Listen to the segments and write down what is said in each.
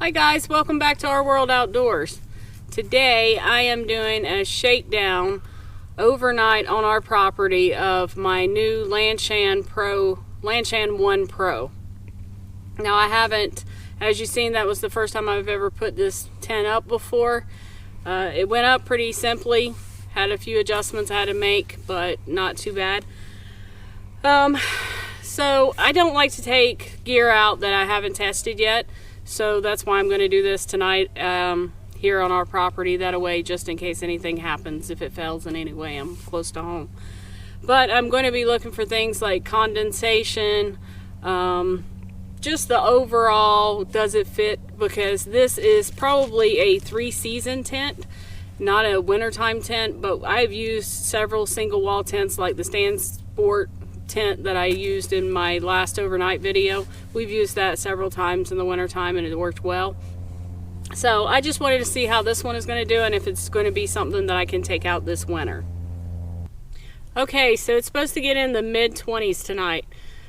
Hi guys, welcome back to Our World Outdoors. Today I am doing a shakedown overnight on our property of my new Lanshan 1 Pro. Now I haven't, as you've seen, that was the first time I've ever put this tent up before. It went up pretty simply, had a few adjustments I had to make, but not too bad. So I don't like to take gear out that I haven't tested yet. So that's why I'm going to do this tonight here on our property. That way, just in case anything happens, if it fails in any way, I'm close to home. But I'm going to be looking for things like condensation, just the overall, does it fit? Because this is probably a 3-season tent, not a wintertime tent, but I've used several single wall tents like the Stand Sport tent that I used in my last overnight video. We've used that several times in the winter time and it worked well. So I just wanted to see how this one is going to do and if it's going to be something that I can take out this winter. Okay, so it's supposed to get in the mid-20s tonight.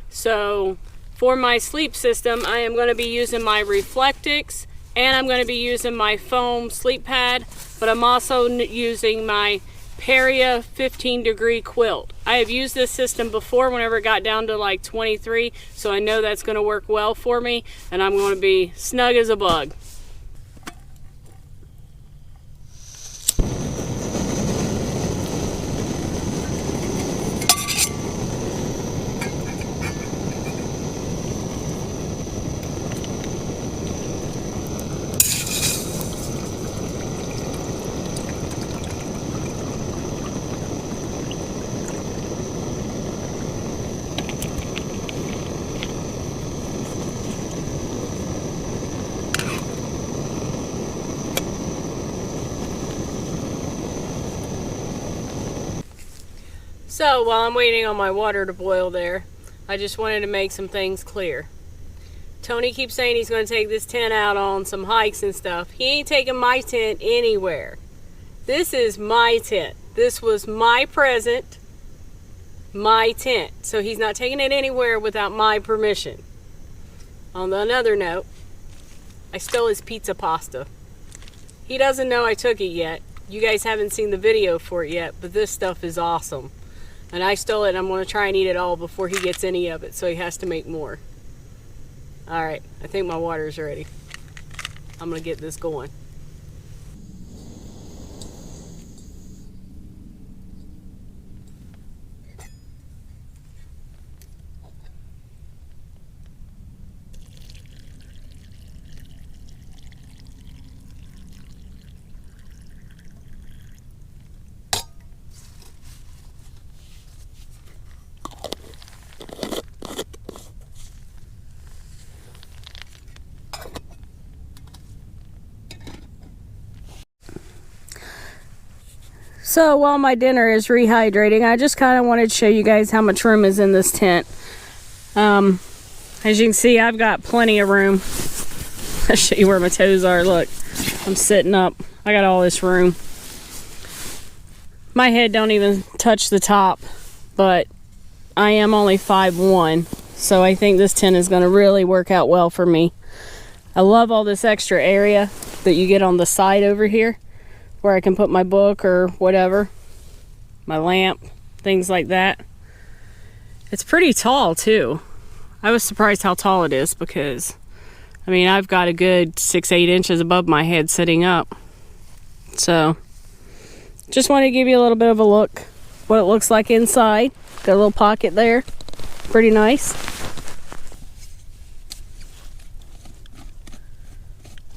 So for my sleep system, I am going to be using my Reflectix and I'm going to be using my foam sleep pad, but I'm also using my Peria 15-degree quilt. I have used this system before whenever it got down to like 23, so I know that's going to work well for me and I'm going to be snug as a bug. So while I'm waiting on my water to boil there, I just wanted to make some things clear. Tony keeps saying he's going to take this tent out on some hikes and stuff. He ain't taking my tent anywhere. This is my tent. This was my present, my tent. So he's not taking it anywhere without my permission. On another note, I stole his pizza pasta. He doesn't know I took it yet. You guys haven't seen the video for it yet, but this stuff is awesome. And I stole it and I'm going to try and eat it all before he gets any of it, so he has to make more. Alright, I think my water's ready. I'm going to get this going. So while my dinner is rehydrating, I just kind of wanted to show you guys how much room is in this tent. As you can see, I've got plenty of room. I'll show you where my toes are. Look, I'm sitting up. I got all this room. My head don't even touch the top, but I am only 5'1", so I think this tent is going to really work out well for me. I love all this extra area that you get on the side over here, where I can put my book or whatever, my lamp, things like that. It's pretty tall too. I was surprised how tall it is because, I mean, I've got a good 6-8 inches above my head sitting up. So, just want to give you a little bit of a look, what it looks like inside. Got a little pocket there, pretty nice.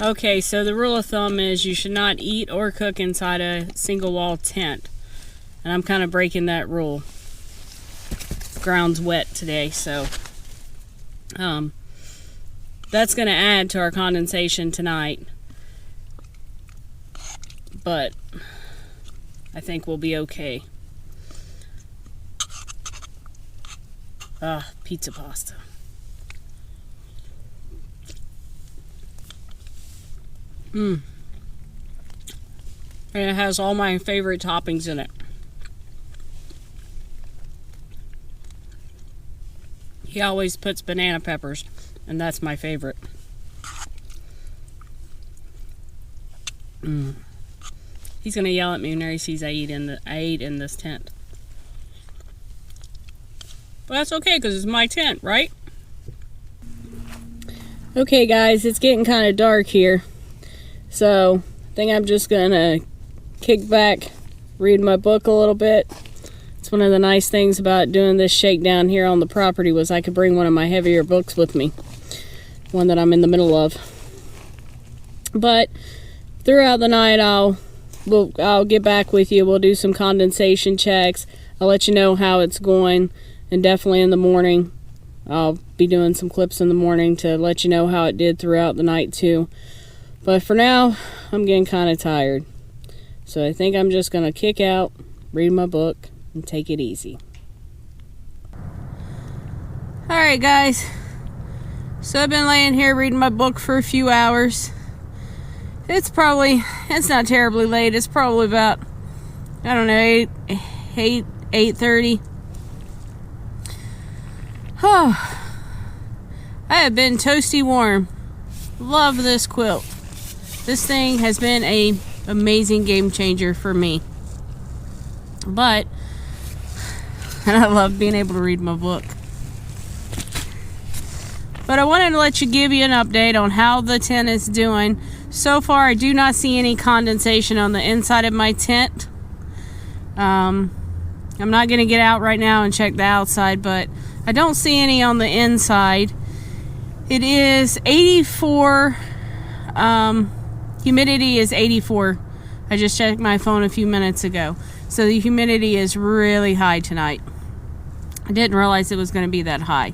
Okay, so the rule of thumb is you should not eat or cook inside a single wall tent. And I'm kind of breaking that rule. The ground's wet today, so that's going to add to our condensation tonight. But I think we'll be okay. Pizza pasta. And it has all my favorite toppings in it. He always puts banana peppers, and that's my favorite. He's gonna yell at me when he sees I ate in this tent. But that's okay, because it's my tent, right? Okay guys, it's getting kind of dark here. So, I think I'm just gonna kick back, read my book a little bit. It's one of the nice things about doing this shakedown here on the property was I could bring one of my heavier books with me. One that I'm in the middle of. But throughout the night I'll get back with you. We'll do some condensation checks. I'll let you know how it's going, and definitely in the morning I'll be doing some clips in the morning to let you know how it did throughout the night too. But for now, I'm getting kind of tired. So I think I'm just gonna kick out, read my book, and take it easy. Alright guys, so I've been laying here reading my book for a few hours. It's not terribly late. It's probably about, I don't know, 8:30. Oh, I have been toasty warm. Love this quilt. This thing has been an amazing game changer for me. And I love being able to read my book. But I wanted to give you an update on how the tent is doing. So far, I do not see any condensation on the inside of my tent. I'm not going to get out right now and check the outside, but I don't see any on the inside. It is 84. Humidity is 84. I just checked my phone a few minutes ago. So the humidity is really high tonight. I didn't realize it was going to be that high.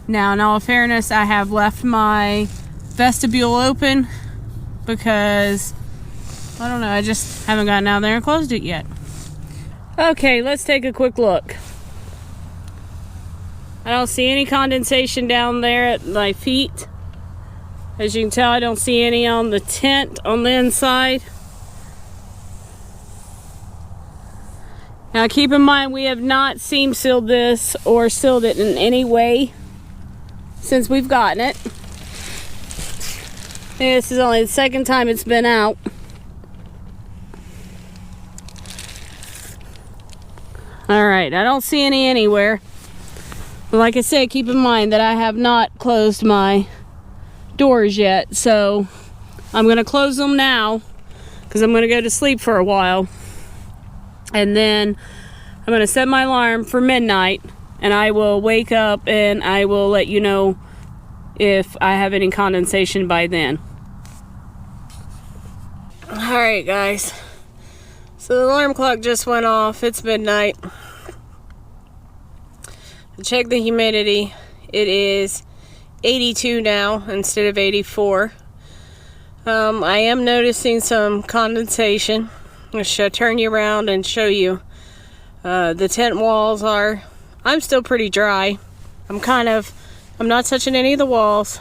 Now, in all fairness, I have left my vestibule open because, I don't know, I just haven't gotten out there and closed it yet. Okay, let's take a quick look. I don't see any condensation down there at my feet. As you can tell, I don't see any on the tent on the inside. Now keep in mind, we have not seam sealed this or sealed it in any way since we've gotten it. This is only the second time it's been out. Alright, I don't see any anywhere. But like I said, keep in mind that I have not closed my doors yet. So I'm going to close them now because I'm going to go to sleep for a while. And then I'm going to set my alarm for midnight. And I will wake up and I will let you know if I have any condensation by then. Alright guys. So the alarm clock just went off. It's midnight. Check the humidity. It is 82 now instead of 84. I am noticing some condensation. I'm going to turn you around and show you. The tent walls are, I'm still pretty dry. I'm not touching any of the walls.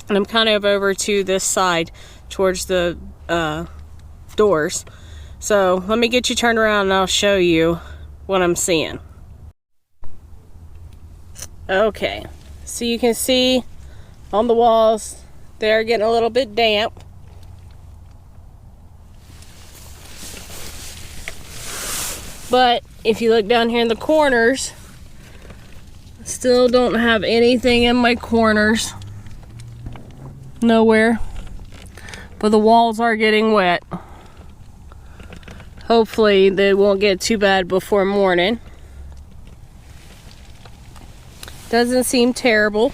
And I'm kind of over to this side towards the doors. So let me get you turned around and I'll show you what I'm seeing. Okay, so you can see on the walls they're getting a little bit damp. But if you look down here in the corners, I still don't have anything in my corners. Nowhere. But the walls are getting wet. Hopefully they won't get too bad before morning. Doesn't seem terrible.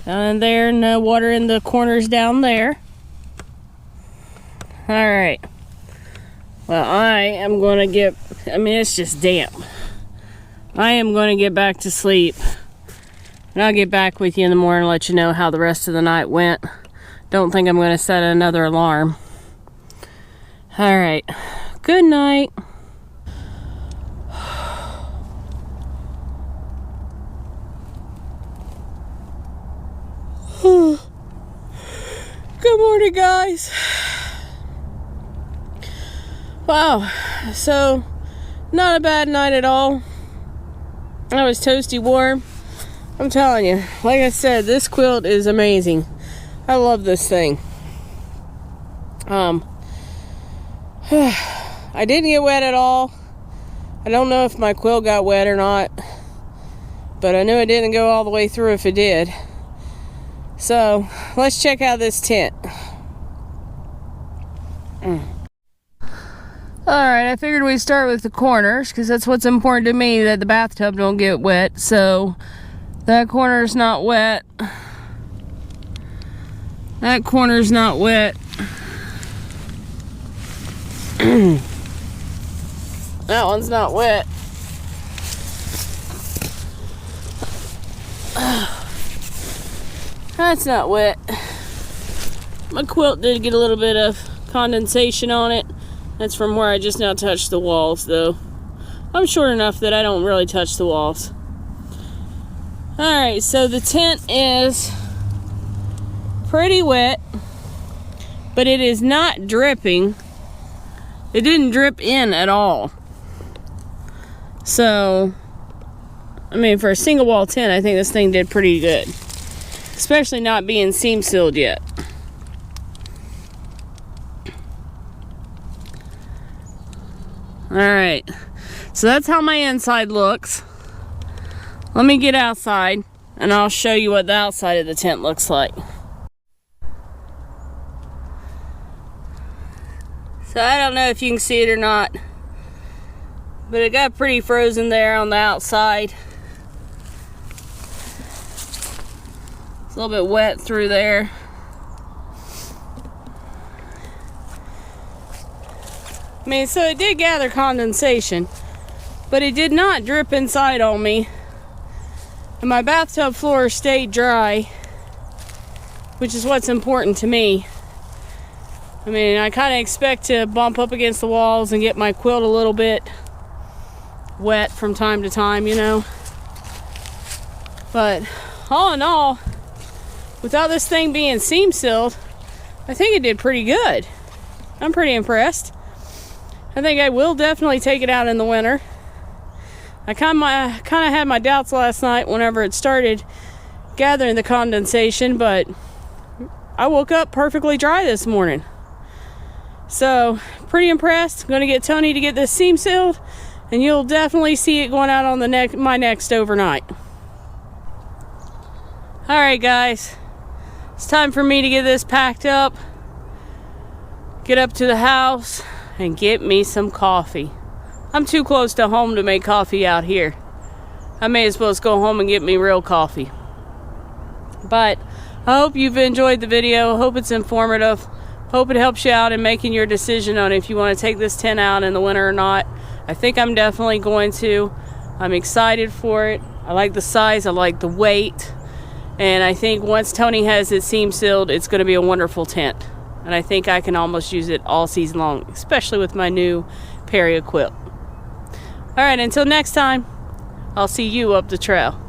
Down in there, no water in the corners down there. Alright. Well, I am going to get, it's just damp. I am going to get back to sleep. And I'll get back with you in the morning and let you know how the rest of the night went. Don't think I'm going to set another alarm. Alright. Good night. Good morning, guys. Wow, so not a bad night at all. I was toasty warm. I'm telling you, like I said, this quilt is amazing. I love this thing. I didn't get wet at all. I don't know if my quilt got wet or not, but I know it didn't go all the way through if it did. So let's check out this tent. Alright, I figured we'd start with the corners because that's what's important to me, that the bathtub don't get wet. So that corner's not wet. That corner's not wet. That one's not wet. That's not wet. My quilt did get a little bit of condensation on it. That's from where I just now touched the walls, though. I'm short enough that I don't really touch the walls. Alright, so the tent is pretty wet, but it is not dripping. It didn't drip in at all. So, I mean, for a single wall tent, I think this thing did pretty good. Especially not being seam sealed yet. Alright, so that's how my inside looks. Let me get outside and I'll show you what the outside of the tent looks like. So I don't know if you can see it or not, but it got pretty frozen there on the outside. It's a little bit wet through there. I mean, so it did gather condensation, but it did not drip inside on me. And my bathtub floor stayed dry, which is what's important to me. I mean, I kind of expect to bump up against the walls and get my quilt a little bit wet from time to time, you know. But all in all, without this thing being seam sealed, I think it did pretty good. I'm pretty impressed. I think I will definitely take it out in the winter. I kind of had my doubts last night whenever it started gathering the condensation, but I woke up perfectly dry this morning. So, pretty impressed. I'm going to get Tony to get this seam sealed, and you'll definitely see it going out on the my next overnight. Alright guys, it's time for me to get this packed up, get up to the house, and get me some coffee. I'm too close to home to make coffee out here. I may as well just go home and get me real coffee. But I hope you've enjoyed the video. Hope it's informative. Hope it helps you out in making your decision on if you want to take this tent out in the winter or not. I think I'm definitely going to. I'm excited for it. I like the size. I like the weight. And I think once Tony has it seam sealed, it's going to be a wonderful tent. And I think I can almost use it all season long, especially with my new Peria quilt. Alright, until next time, I'll see you up the trail.